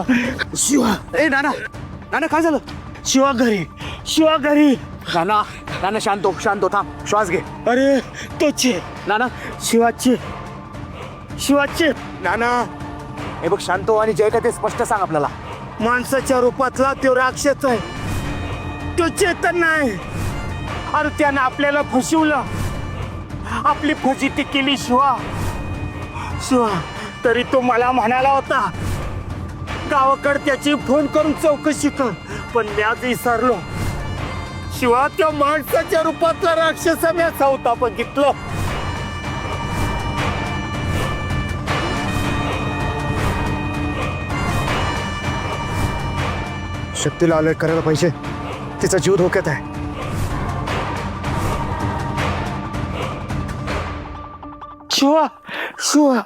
शिवा शिवा ए नाना नाना काय झालं? शिवा घरी शिवा घरी. नाना नाना शांत हो थांब श्वास घे. अरे तोचे नाना शिवाचे शिवाचे नाना हे बघ शांत हो आणि जय का ते स्पष्ट सांग आपल्याला. माणसाच्या रूपातला तो राक्षस आहे, तो चेतन नाही. अरे त्यानं आपल्याला फसवलं, आपली फजिती केली शिवा. शिवा तरी तो मला म्हणाला होता गावाकडे त्याची फोन करून चौकशी कर, पण मी आज विसरलो. शिवा त्या माणसाच्या रूपातला राक्षस मी असा होता बघितलं. शक्तीला अलर्ट करायला पाहिजे, तिचा जीव धोक्यात आहे. शिवा शिवा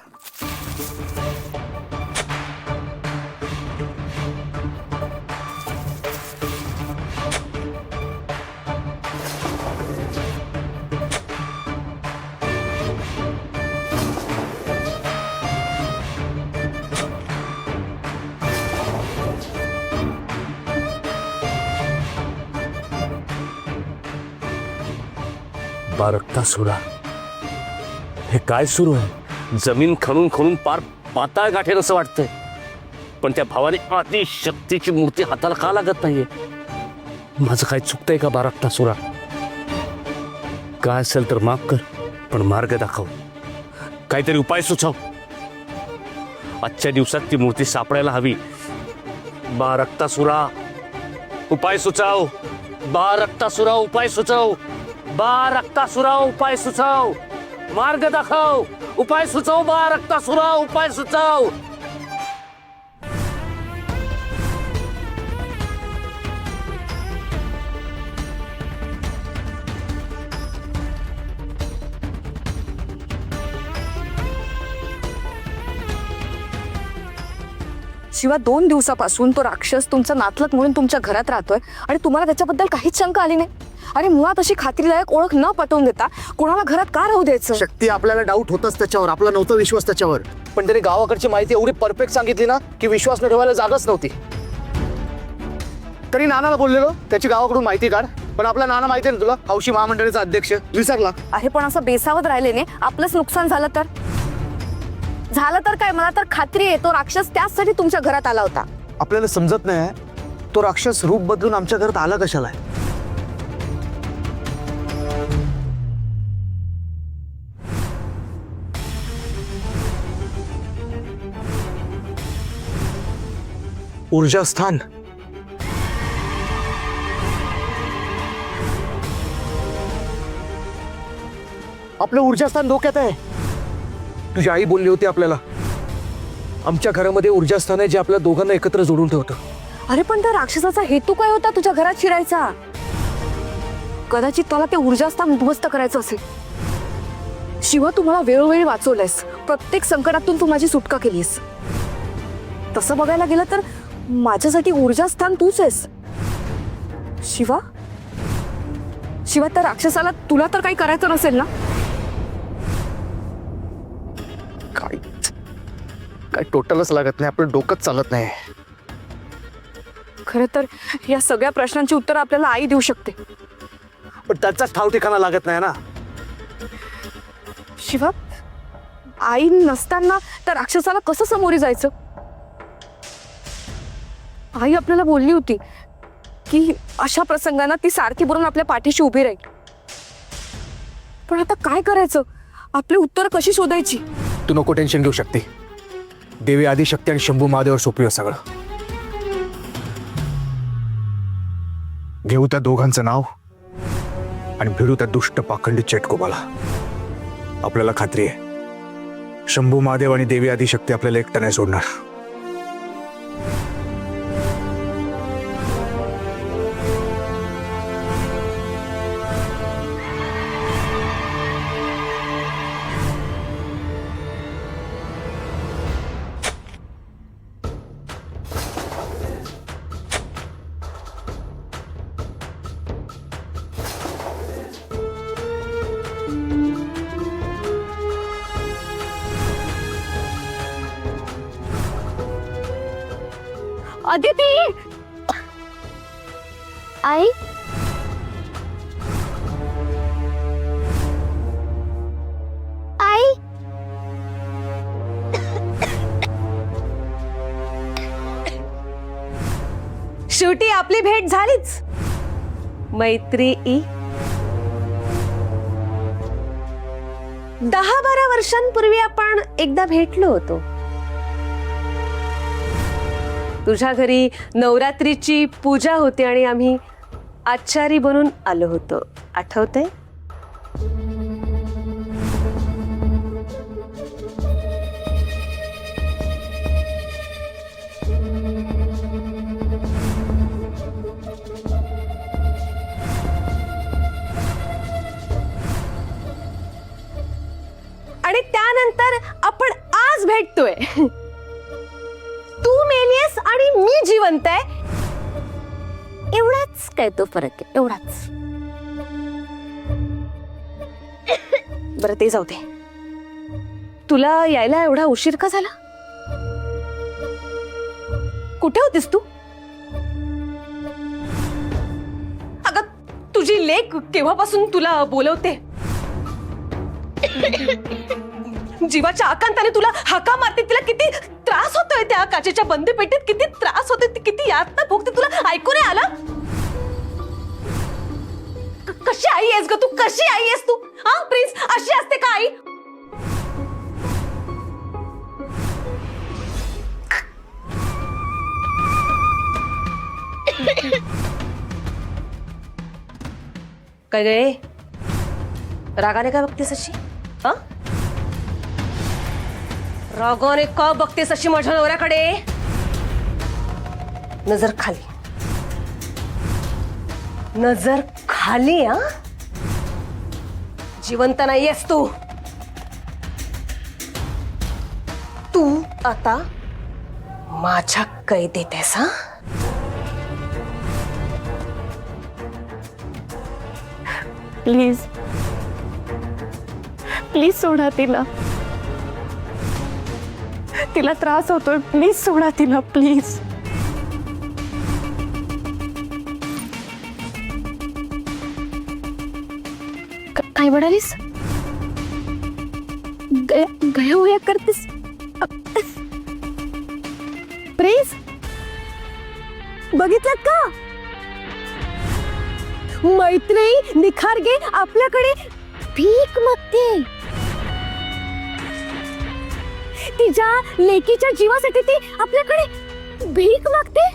बारक्तासुरा, हे काय सुरू आहे? जमीन खणून खणून पार पाताळ गाठेल असं वाटतंय, पण त्या भावाने आधी शक्तीची मूर्ती हाताला का लागत नाहीये? माझं काय चुकतंय का बारक्तासुरा? काय असेल तर माफ कर, पण मार्ग दाखव, काहीतरी उपाय सुचव. आजच्या दिवसात ती मूर्ती सापडायला हवी. बारक्तासुरा उपाय सुचव. बारक्तासुरा उपाय सुचव. बारक्तासुरा उपाय सुचव. मार्ग दाखव. उपाय सुचव. बारक्तासुरा उपाय सुचव. शिवा 2 दिवसापासून तो राक्षस तुमचा नातलग म्हणून तुमच्या घरात राहतोय आणि तुम्हाला त्याच्याबद्दल काहीच शंका आली नाही. अरे मुळात अशी खात्रीलायक ओळख न पटवून देता कोणाला घरात का राहू द्यायचं? शक्ती आपल्याला डाऊट होतच त्याच्यावर, आपला नव्हता विश्वास त्याच्यावर, पण त्याने गावाकडची माहिती एवढी परफेक्ट सांगितली ना की विश्वास न ठेवायला जागाच नव्हती. तरी नानाला बोललेलो त्याची गावाकडून माहिती काढ, पण आपला नाना माहिती आहे ना तुला, हौशी महामंडळाचा अध्यक्ष, विसरला. अरे पण असं बेसावत राहिलेने आपलंच नुकसान झालं तर काय? मला तर खात्री आहे तो राक्षस त्याचसाठी तुमच्या घरात आला होता. आपल्याला समजत नाही तो राक्षस रूप बदलून आमच्या घरात आला कशाला. ऊर्जा स्थान, आपलं ऊर्जा स्थान धोक्यात आहे. तुझी आई बोलली होती आपल्याला, आमच्या घरामध्ये ऊर्जा स्थान आहे जे आपल्या दोघांना एकत्र जोडून ठेवतं. अरे पण त्या राक्षसाचा हेतू काय होता तुझ्या घरात शिरायचा? कदाचित त्याला ते ऊर्जास्थान उद्ध्वस्त करायचं असेल. शिवा तुम्हाला वेळोवेळी वाचवलंयस, प्रत्येक संकटातून तू माझी सुटका केलीस. तसं बघायला गेलं तर माझ्यासाठी ऊर्जास्थान तूच आहेस. शिवा शिवा त्या राक्षसाला तुला तर काही करायचं नसेल ना? काय टोटलच लागत नाही, आपलं डोकंच चालत नाही. खरं तर या सगळ्या प्रश्नांची उत्तर आपल्याला आई देऊ शकते, पण त्याचाच ठाव ठिकाणा लागत नाही ना. शिवा आई नसताना त्या राक्षसाला कसं सामोरे जायचं? आई आपल्याला बोलली होती की अशा प्रसंगांना ती सारखी बोलून आपल्या पाठीशी उभी राहील. पण आता काय करायचं? आपली उत्तर कशी शोधायची? तू नको टेन्शन घेऊ शकते. देवी आदिशक्ती आणि शंभू महादेवर सोपी सगळं. घेऊ त्या दोघांचं नाव आणि भिडू त्या दुष्ट पाखंडी चेटकोबाला. आपल्याला खात्री आहे शंभू महादेव आणि देवी आदिशक्ती आपल्याला एकटं नाही सोडणार. अदिती आई आई शेवटी आपली भेट झालीच मैत्री 10-12 वर्षांपूर्वी आपण एकदा भेटलो होतो. तुझ्या घरी नवरात्रीची पूजा होती आणि आम्ही आचारी बनून आलो होतो. आठवतंय? आणि त्यानंतर आपण आज भेटतोय. तू मेलीस आणि मी जिवंत आहे, एवढाच काय तो फरक आहे, एवढाच. बरं ते जाऊ दे. तुला यायला एवढा उशीर का झाला? कुठे होतीस तू? अगं तुझी लेक केव्हापासून तुला बोलवते. जीवाच्या आकांताने तुला हाका मारते. तिला किती त्रास होतोय त्या काचेच्या बंद पेटीत, किती त्रास होतोय, ती किती यातना भोगते. तुला ऐकू नाही आलं? कशी आई आहेस ग तू? कशी आई आहेस तू? हा प्लीज, अशी असते का आई? काय गे, रागाने काय बघतेस अशी? हा, रागाने का बघतेस अशी माझ्या नवऱ्याकडे? नजर खाली, नजर खाली. हा, जिवंत नाहीयेस तू. तू आता माझ्या कैदेत आहेस. हा, प्लीज प्लीज सोडा तिला. तिला त्रास होतोय. प्लीज सोडा तिला, प्लीज. काय म्हणालीस? गया उया करतेस प्लीज. बघितलं का? मैत्री निखारगे आपल्याकडे भीक मागते. तिच्या लेकीच्या जीवासाठी ती आपल्याकडे भीक मागते.